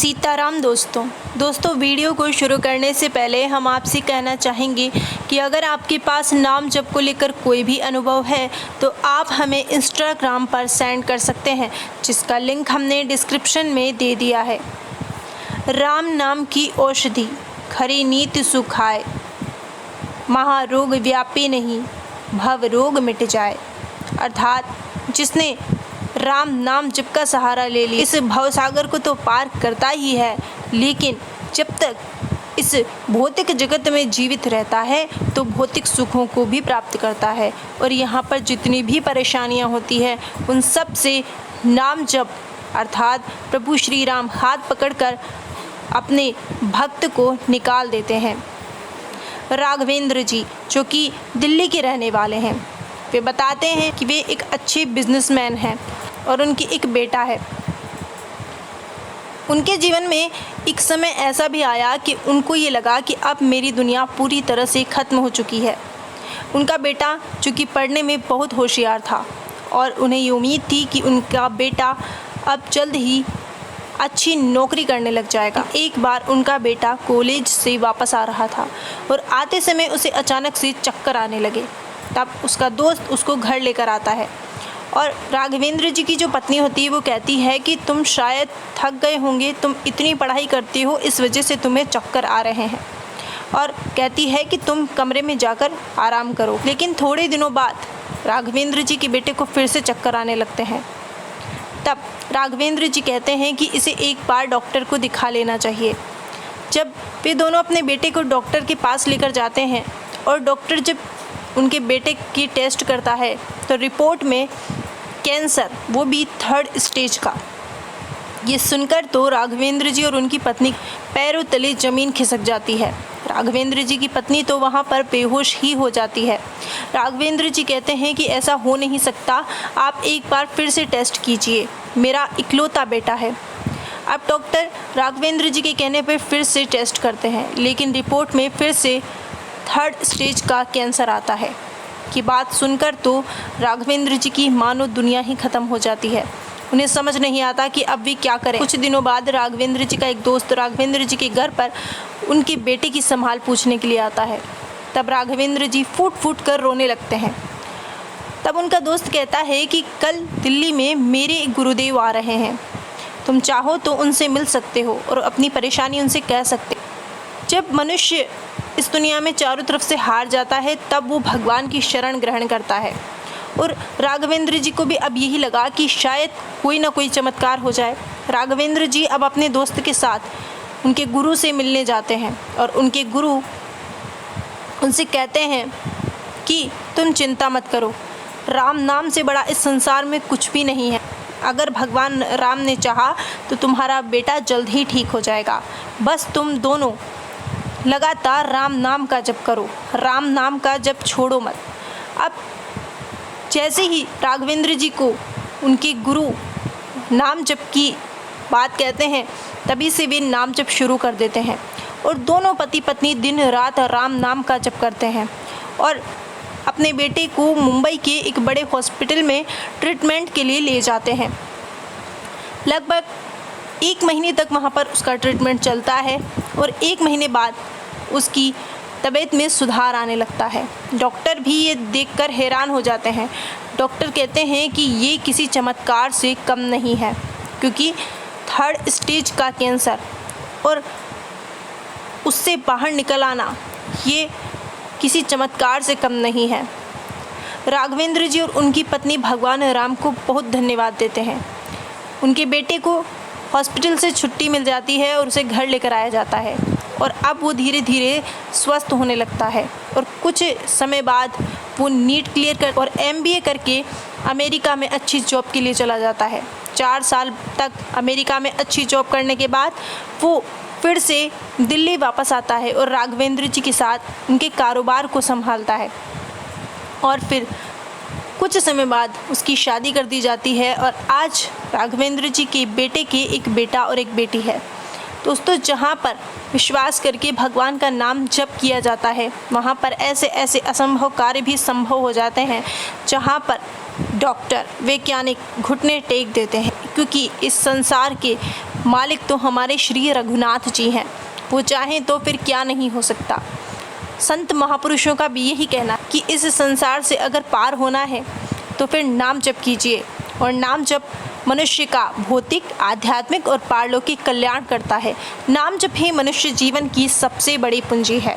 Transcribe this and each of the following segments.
सीताराम दोस्तों वीडियो को शुरू करने से पहले हम आपसे कहना चाहेंगे कि अगर आपके पास नाम जप को लेकर कोई भी अनुभव है तो आप हमें इंस्टाग्राम पर सेंड कर सकते हैं, जिसका लिंक हमने डिस्क्रिप्शन में दे दिया है। राम नाम की औषधि खरी नीति सुखाए, महारोग व्यापी नहीं भव रोग मिट जाए। अर्थात जिसने राम नाम जप का सहारा ले लिया इस भवसागर को तो पार करता ही है, लेकिन जब तक इस भौतिक जगत में जीवित रहता है तो भौतिक सुखों को भी प्राप्त करता है। और यहाँ पर जितनी भी परेशानियाँ होती है उन सब से नाम जप अर्थात प्रभु श्री राम हाथ पकड़कर अपने भक्त को निकाल देते हैं। राघवेंद्र जी जो कि दिल्ली के रहने वाले हैं, वे बताते हैं कि वे एक अच्छे बिजनेसमैन हैं और उनकी एक बेटा है। उनके जीवन में एक समय ऐसा भी आया कि उनको ये लगा कि अब मेरी दुनिया पूरी तरह से ख़त्म हो चुकी है। उनका बेटा जो कि पढ़ने में बहुत होशियार था और उन्हें ये उम्मीद थी कि उनका बेटा अब जल्द ही अच्छी नौकरी करने लग जाएगा। एक बार उनका बेटा कॉलेज से वापस आ रहा था और आते समय उसे अचानक से चक्कर आने लगे। तब उसका दोस्त उसको घर लेकर आता है और राघवेंद्र जी की जो पत्नी होती है वो कहती है कि तुम शायद थक गए होंगे, तुम इतनी पढ़ाई करते हो इस वजह से तुम्हें चक्कर आ रहे हैं, और कहती है कि तुम कमरे में जाकर आराम करो। लेकिन थोड़े दिनों बाद राघवेंद्र जी के बेटे को फिर से चक्कर आने लगते हैं। तब राघवेंद्र जी कहते हैं कि इसे एक बार डॉक्टर को दिखा लेना चाहिए। जब वे दोनों अपने बेटे को डॉक्टर के पास लेकर जाते हैं और डॉक्टर जब उनके बेटे की टेस्ट करता है तो रिपोर्ट में कैंसर, वो भी 3rd स्टेज का। ये सुनकर तो राघवेंद्र जी और उनकी पत्नी पैरों तले ज़मीन खिसक जाती है। राघवेंद्र जी की पत्नी तो वहाँ पर बेहोश ही हो जाती है। राघवेंद्र जी कहते हैं कि ऐसा हो नहीं सकता, आप एक बार फिर से टेस्ट कीजिए, मेरा इकलौता बेटा है। अब डॉक्टर राघवेंद्र जी के कहने पर फिर से टेस्ट करते हैं, लेकिन रिपोर्ट में फिर से 3rd स्टेज का कैंसर आता है। की बात सुनकर तो राघवेंद्र जी की मानो दुनिया ही ख़त्म हो जाती है। उन्हें समझ नहीं आता कि अब वे क्या करें। कुछ दिनों बाद राघवेंद्र जी का एक दोस्त राघवेंद्र जी के घर पर उनके बेटे की संभाल पूछने के लिए आता है। तब राघवेंद्र जी फूट फूट कर रोने लगते हैं। तब उनका दोस्त कहता है कि कल दिल्ली में मेरे गुरुदेव आ रहे हैं, तुम चाहो तो उनसे मिल सकते हो और अपनी परेशानी उनसे कह सकते। जब मनुष्य इस दुनिया में चारों तरफ से हार जाता है तब वो भगवान की शरण ग्रहण करता है। और राघवेंद्र जी को भी अब यही लगा कि शायद कोई ना कोई चमत्कार हो जाए। राघवेंद्र जी अब अपने दोस्त के साथ उनके गुरु से मिलने जाते हैं और उनके गुरु उनसे कहते हैं कि तुम चिंता मत करो, राम नाम से बड़ा इस संसार में कुछ भी नहीं है। अगर भगवान राम ने चाहा तो तुम्हारा बेटा जल्द ही ठीक हो जाएगा। बस तुम दोनों लगातार राम नाम का जप करो, राम नाम का जप छोड़ो मत। अब जैसे ही राघवेंद्र जी को उनके गुरु नाम जप की बात कहते हैं तभी से वे नाम जप शुरू कर देते हैं और दोनों पति पत्नी दिन रात राम नाम का जप करते हैं और अपने बेटे को मुंबई के एक बड़े हॉस्पिटल में ट्रीटमेंट के लिए ले जाते हैं। लगभग 1 महीने तक वहाँ पर उसका ट्रीटमेंट चलता है और 1 महीने बाद उसकी तबीयत में सुधार आने लगता है। डॉक्टर भी ये देखकर हैरान हो जाते हैं। डॉक्टर कहते हैं कि ये किसी चमत्कार से कम नहीं है, क्योंकि 3rd स्टेज का कैंसर और उससे बाहर निकल आना ये किसी चमत्कार से कम नहीं है। राघवेंद्र जी और उनकी पत्नी भगवान राम को बहुत धन्यवाद देते हैं। उनके बेटे को हॉस्पिटल से छुट्टी मिल जाती है और उसे घर लेकर आया जाता है और अब वो धीरे धीरे स्वस्थ होने लगता है और कुछ समय बाद वो नीट क्लियर कर और MBA करके अमेरिका में अच्छी जॉब के लिए चला जाता है। 4 साल तक अमेरिका में अच्छी जॉब करने के बाद वो फिर से दिल्ली वापस आता है और राघवेंद्र जी के साथ उनके कारोबार को संभालता है और फिर कुछ समय बाद उसकी शादी कर दी जाती है और आज राघवेंद्र जी के बेटे के एक बेटा और एक बेटी है। दोस्तों, जहाँ पर विश्वास करके भगवान का नाम जप किया जाता है वहाँ पर ऐसे ऐसे असंभव कार्य भी संभव हो जाते हैं, जहाँ पर डॉक्टर वैज्ञानिक घुटने टेक देते हैं, क्योंकि इस संसार के मालिक तो हमारे श्री रघुनाथ जी हैं, वो चाहें तो फिर क्या नहीं हो सकता। संत महापुरुषों का भी यही कहना कि इस संसार से अगर पार होना है तो फिर नाम जप कीजिए, और नाम जप मनुष्य का भौतिक, आध्यात्मिक और पारलौकिक कल्याण करता है। नाम जप ही मनुष्य जीवन की सबसे बड़ी पूंजी है।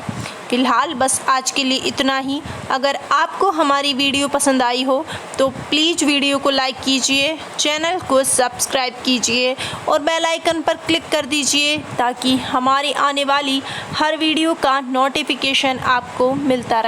फिलहाल बस आज के लिए इतना ही। अगर आपको हमारी वीडियो पसंद आई हो तो प्लीज़ वीडियो को लाइक कीजिए, चैनल को सब्सक्राइब कीजिए और बेल आइकन पर क्लिक कर दीजिए ताकि हमारी आने वाली हर वीडियो का नोटिफिकेशन आपको मिलता रहे।